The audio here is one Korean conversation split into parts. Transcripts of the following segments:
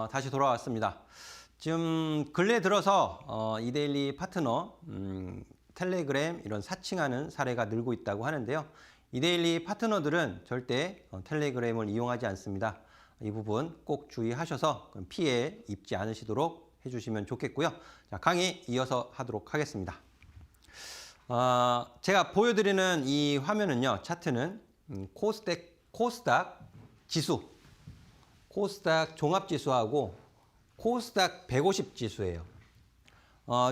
다시 돌아왔습니다. 지금 근래 들어서 이데일리 파트너 텔레그램 이런 사칭하는 사례가 늘고 있다고 하는데요. 이데일리 파트너들은 절대 텔레그램을 이용하지 않습니다. 이 부분 꼭 주의하셔서 피해 입지 않으시도록 해주시면 좋겠고요. 자, 강의 이어서 하도록 하겠습니다. 제가 보여드리는 이 화면은요, 차트는 코스닥 지수, 코스닥 종합지수하고 코스닥 150 지수예요.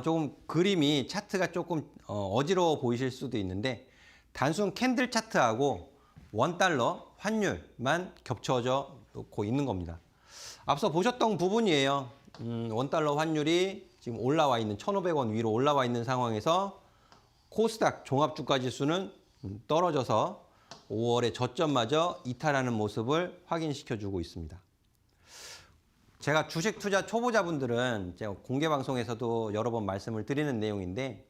조금 그림이 차트가 조금 어지러워 보이실 수도 있는데 단순 캔들 차트하고 원달러 환율만 겹쳐져 놓고 있는 겁니다. 앞서 보셨던 부분이에요. 원달러 환율이 지금 올라와 있는 1,500원 위로 올라와 있는 상황에서 코스닥 종합주가지수는 떨어져서 5월의 저점마저 이탈하는 모습을 확인시켜주고 있습니다. 제가 주식 투자 초보자분들은 제가 공개 방송에서도 여러 번 말씀을 드리는 내용인데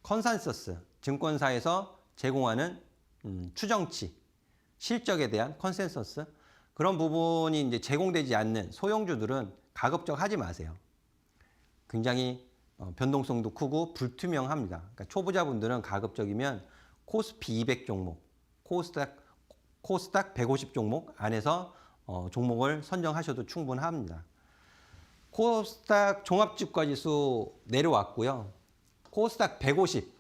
컨센서스, 증권사에서 제공하는 추정치, 실적에 대한 컨센서스 그런 부분이 이제 제공되지 않는 소형주들은 가급적 하지 마세요. 굉장히 변동성도 크고 불투명합니다. 그러니까 초보자분들은 가급적이면 코스피 200 종목, 코스닥 150 종목 안에서 종목을 선정하셔도 충분합니다. 코스닥 종합주가지수 내려왔고요. 코스닥 150,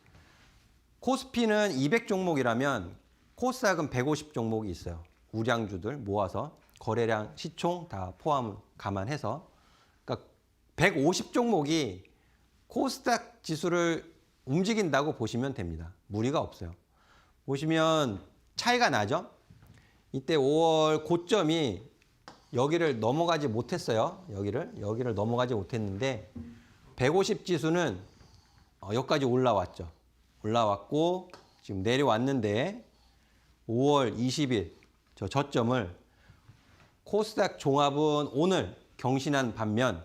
코스피는 200 종목이라면 코스닥은 150 종목이 있어요. 우량주들 모아서 거래량, 시총 다 포함 감안해서 그러니까 150 종목이 코스닥 지수를 움직인다고 보시면 됩니다. 무리가 없어요. 보시면 차이가 나죠? 이때 5월 고점이 여기를 넘어가지 못했어요. 여기를 넘어가지 못했는데 150 지수는 여기까지 올라왔죠. 올라왔고 지금 내려왔는데 5월 20일 저 저점을 코스닥 종합은 오늘 경신한 반면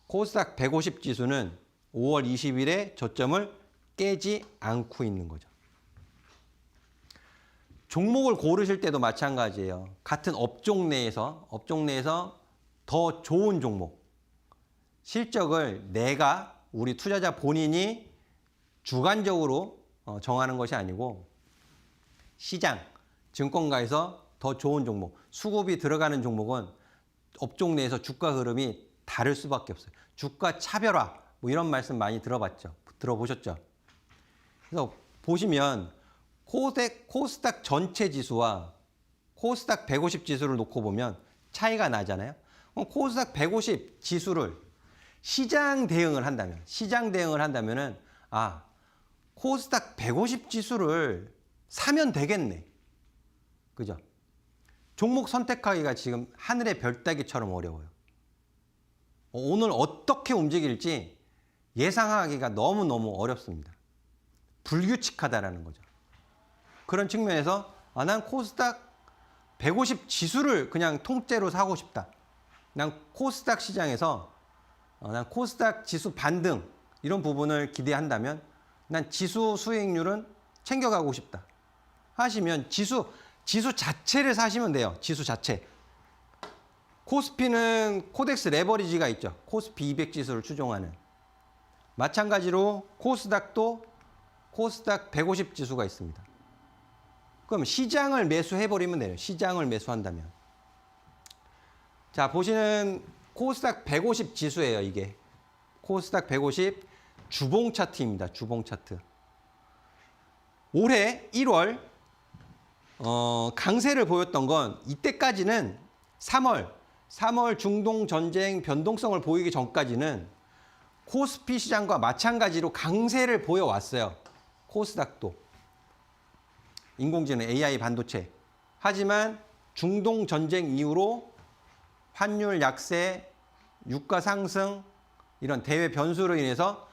코스닥 150 지수는 5월 20일에 저점을 깨지 않고 있는 거죠. 종목을 고르실 때도 마찬가지예요. 같은 업종 내에서 더 좋은 종목, 실적을 우리 투자자 본인이 주관적으로 정하는 것이 아니고 시장, 증권가에서 더 좋은 종목, 수급이 들어가는 종목은 업종 내에서 주가 흐름이 다를 수밖에 없어요. 주가 차별화, 뭐 이런 말씀 많이 들어보셨죠? 그래서 보시면 코스닥 전체 지수와 코스닥 150 지수를 놓고 보면 차이가 나잖아요. 그럼 코스닥 150 지수를 시장 대응을 한다면은 코스닥 150 지수를 사면 되겠네. 그죠? 종목 선택하기가 지금 하늘의 별 따기처럼 어려워요. 오늘 어떻게 움직일지 예상하기가 너무너무 어렵습니다. 불규칙하다라는 거죠. 그런 측면에서 난 코스닥 150 지수를 그냥 통째로 사고 싶다. 난 코스닥 시장에서 난 코스닥 지수 반등 이런 부분을 기대한다면 난 지수 수익률은 챙겨가고 싶다 하시면 지수 자체를 사시면 돼요. 지수 자체. 코스피는 코덱스 레버리지가 있죠. 코스피 200 지수를 추종하는. 마찬가지로 코스닥도 코스닥 150 지수가 있습니다. 그럼 시장을 매수해버리면 돼요. 시장을 매수한다면. 자, 보시는 코스닥 150 지수예요, 이게. 코스닥 150 주봉 차트입니다. 주봉 차트. 올해 1월 강세를 보였던 건 이때까지는 3월 중동 전쟁 변동성을 보이기 전까지는 코스피 시장과 마찬가지로 강세를 보여왔어요. 코스닥도. 인공지능, AI 반도체. 하지만 중동 전쟁 이후로 환율 약세, 유가 상승, 이런 대외 변수로 인해서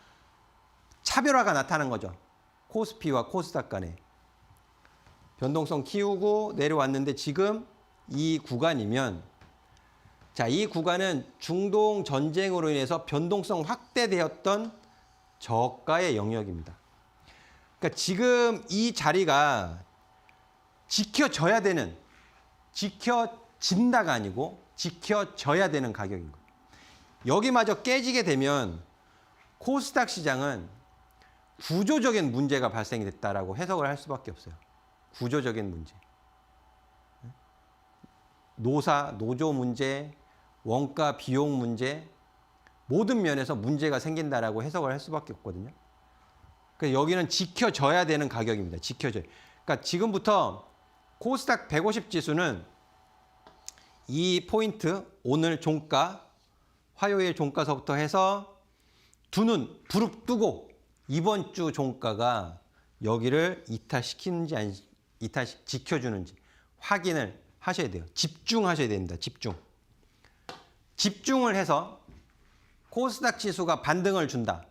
차별화가 나타난 거죠. 코스피와 코스닥 간에. 변동성 키우고 내려왔는데 지금 이 구간이면 이 구간은 중동 전쟁으로 인해서 변동성 확대되었던 저가의 영역입니다. 그러니까 지금 이 자리가 지켜져야 되는, 지켜진다가 아니고 지켜져야 되는 가격인 거예요. 여기마저 깨지게 되면 코스닥 시장은 구조적인 문제가 발생이 됐다라고 해석을 할 수밖에 없어요. 구조적인 문제. 노조 문제, 원가 비용 문제, 모든 면에서 문제가 생긴다라고 해석을 할 수밖에 없거든요. 그래서 여기는 지켜져야 되는 가격입니다. 지켜져야. 그러니까 지금부터 코스닥 150 지수는 이 포인트, 오늘 종가, 화요일 종가서부터 해서 두 눈 부릅뜨고 이번 주 종가가 여기를 이탈시키는지 지켜주는지 확인을 하셔야 돼요. 집중하셔야 됩니다. 집중을 해서 코스닥 지수가 반등을 준다.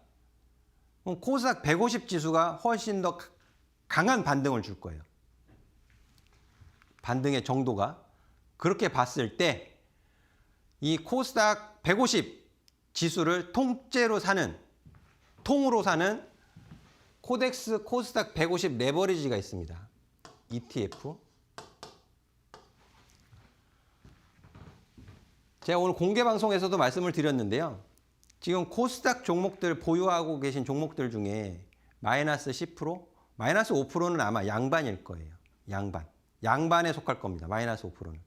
그럼 코스닥 150 지수가 훨씬 더 강한 반등을 줄 거예요. 반등의 정도가. 그렇게 봤을 때 이 코스닥 150 지수를 통째로 사는, 통으로 사는 코덱스 코스닥 150 레버리지가 있습니다. ETF. 제가 오늘 공개 방송에서도 말씀을 드렸는데요. 지금 코스닥 종목들 보유하고 계신 종목들 중에 마이너스 10%, 마이너스 5%는 아마 양반일 거예요. 양반에 속할 겁니다. 마이너스 5%는.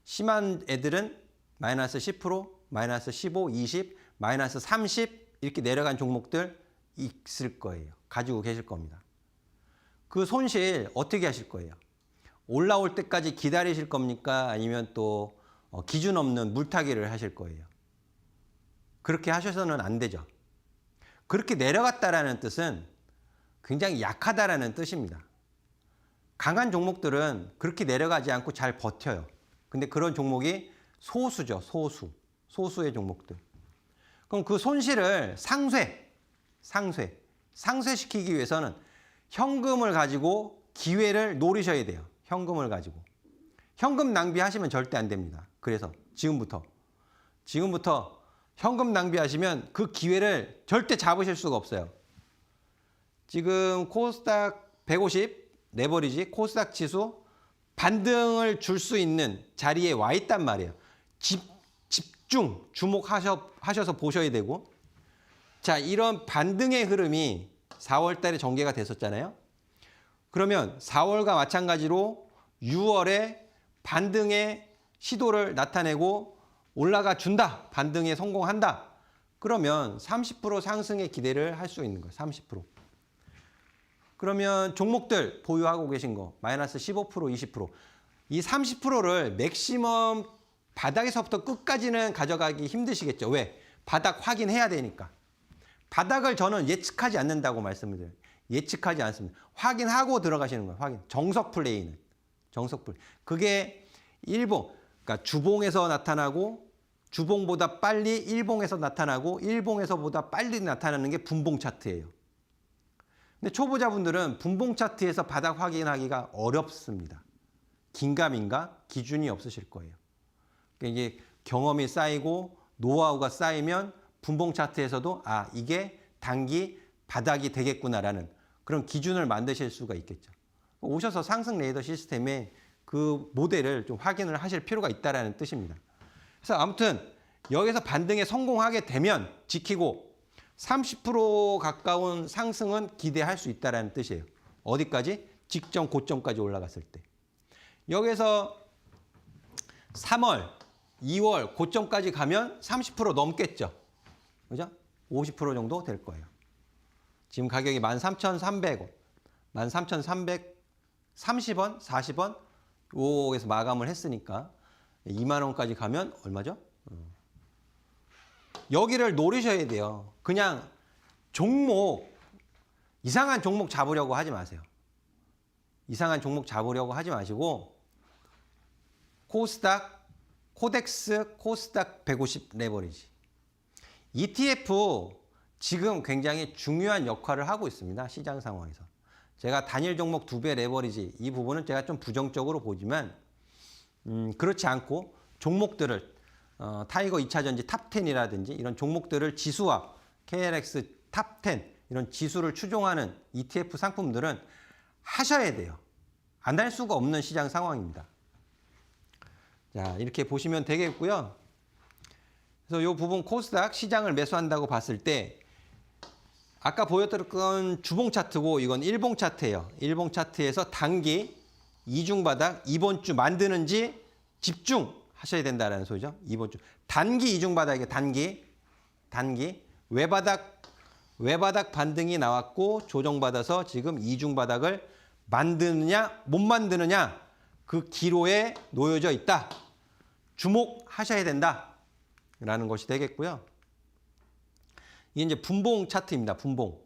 심한 애들은 마이너스 10%, 마이너스 15, 20, 마이너스 30 이렇게 내려간 종목들 있을 거예요. 가지고 계실 겁니다. 그 손실 어떻게 하실 거예요? 올라올 때까지 기다리실 겁니까? 아니면 또 기준 없는 물타기를 하실 거예요? 그렇게 하셔서는 안 되죠. 그렇게 내려갔다라는 뜻은 굉장히 약하다라는 뜻입니다. 강한 종목들은 그렇게 내려가지 않고 잘 버텨요. 근데 그런 종목이 소수죠. 소수의 종목들. 그럼 그 손실을 상쇄시키기 위해서는 현금을 가지고 기회를 노리셔야 돼요. 현금을 가지고. 현금 낭비하시면 절대 안 됩니다. 그래서 지금부터 현금 낭비하시면 그 기회를 절대 잡으실 수가 없어요. 지금 코스닥 150 레버리지 코스닥 지수 반등을 줄 수 있는 자리에 와 있단 말이에요. 주목하셔서 보셔야 되고. 자, 이런 반등의 흐름이 4월 달에 전개가 됐었잖아요. 그러면 4월과 마찬가지로 6월에 반등의 시도를 나타내고 올라가 준다. 반등에 성공한다. 그러면 30% 상승의 기대를 할 수 있는 거예요. 30%. 그러면 종목들 보유하고 계신 거 마이너스 15%, 20%. 이 30%를 맥시멈 바닥에서부터 끝까지는 가져가기 힘드시겠죠. 왜? 바닥 확인해야 되니까. 바닥을 저는 예측하지 않는다고 말씀을 드려요. 예측하지 않습니다. 확인하고 들어가시는 거예요. 확인. 정석 플레이는. 그게 일봉, 그러니까 주봉에서 나타나고 주봉보다 빨리 일봉에서 나타나고 일봉에서보다 빨리 나타나는 게 분봉 차트예요. 근데 초보자분들은 분봉 차트에서 바닥 확인하기가 어렵습니다. 긴가민가 기준이 없으실 거예요. 그러니까 이게 경험이 쌓이고 노하우가 쌓이면 분봉 차트에서도 이게 단기 바닥이 되겠구나라는 그런 기준을 만드실 수가 있겠죠. 오셔서 상승 레이더 시스템의 그 모델을 좀 확인을 하실 필요가 있다는 뜻입니다. 그래서 아무튼 여기서 반등에 성공하게 되면 지키고 30% 가까운 상승은 기대할 수 있다는 뜻이에요. 어디까지? 직전 고점까지 올라갔을 때. 여기서 3월, 2월 고점까지 가면 30% 넘겠죠. 그죠? 50% 정도 될 거예요. 지금 가격이 13,300원, 13,330원, 40원 요에서 마감을 했으니까 2만 원까지 가면 얼마죠? 여기를 노리셔야 돼요. 그냥 이상한 종목 잡으려고 하지 마세요. 이상한 종목 잡으려고 하지 마시고 코덱스 코스닥 150 레버리지. ETF 지금 굉장히 중요한 역할을 하고 있습니다. 시장 상황에서. 제가 단일 종목 2배 레버리지 이 부분은 제가 좀 부정적으로 보지만 그렇지 않고 종목들을 타이거 2차전지 탑10이라든지 이런 종목들을 지수와 KLX 탑10 이런 지수를 추종하는 ETF 상품들은 하셔야 돼요. 안 할 수가 없는 시장 상황입니다. 자, 이렇게 보시면 되겠고요. 그래서 이 부분 코스닥 시장을 매수한다고 봤을 때 아까 보여드렸던 주봉 차트고 이건 일봉 차트예요. 일봉 차트에서 단기 이중 바닥 이번 주 만드는지 집중하셔야 된다는 소리죠. 이번 주 단기 이중 바닥이에요. 단기 외바닥 반등이 나왔고 조정받아서 지금 이중 바닥을 만드느냐 못 만드느냐 그 기로에 놓여져 있다. 주목하셔야 된다라는 것이 되겠고요. 이게 이제 분봉 차트입니다. 분봉.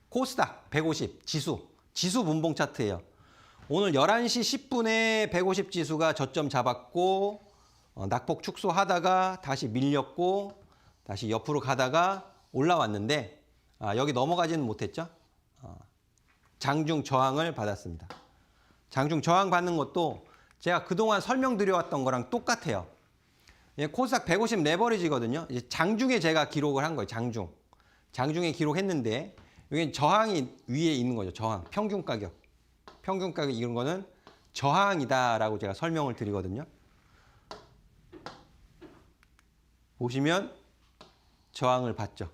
코스닥 150 지수 분봉 차트예요. 오늘 11시 10분에 150 지수가 저점 잡았고 낙폭 축소하다가 다시 밀렸고 다시 옆으로 가다가 올라왔는데 여기 넘어가지는 못했죠. 장중 저항을 받았습니다. 장중 저항 받는 것도 제가 그동안 설명드려왔던 거랑 똑같아요. 코스닥 150 레버리지거든요. 이제 장중에 제가 기록을 한 거예요. 장중에 기록했는데 여기 저항이 위에 있는 거죠. 저항. 평균 가격 이런 거는 저항이다라고 제가 설명을 드리거든요. 보시면 저항을 받죠.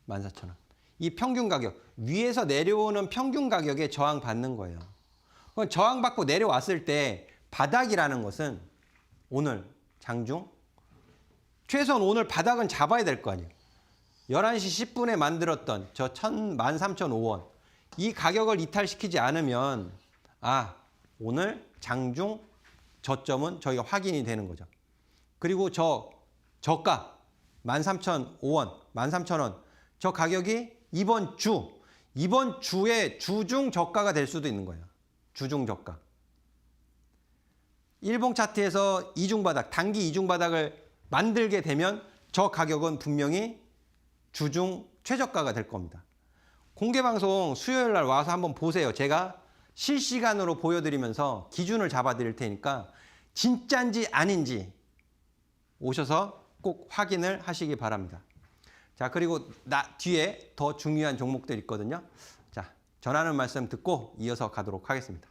14,000원. 이 평균 가격, 위에서 내려오는 평균 가격에 저항 받는 거예요. 그럼 저항 받고 내려왔을 때 바닥이라는 것은 오늘 장중 최소한 오늘 바닥은 잡아야 될 거 아니에요. 11시 10분에 만들었던 저 13,005원 이 가격을 이탈시키지 않으면 오늘 장중 저점은 저희가 확인이 되는 거죠. 그리고 저가 13,005원, 13,000원 저 가격이 이번 주의 주중 저가가 될 수도 있는 거예요. 주중 저가. 일봉 차트에서 이중바닥, 단기 이중바닥을 만들게 되면 저 가격은 분명히 주중 최저가가 될 겁니다. 공개방송 수요일 날 와서 한번 보세요. 제가 실시간으로 보여드리면서 기준을 잡아드릴 테니까 진짜인지 아닌지 오셔서 꼭 확인을 하시기 바랍니다. 자, 그리고 뒤에 더 중요한 종목들 있거든요. 자, 전하는 말씀 듣고 이어서 가도록 하겠습니다.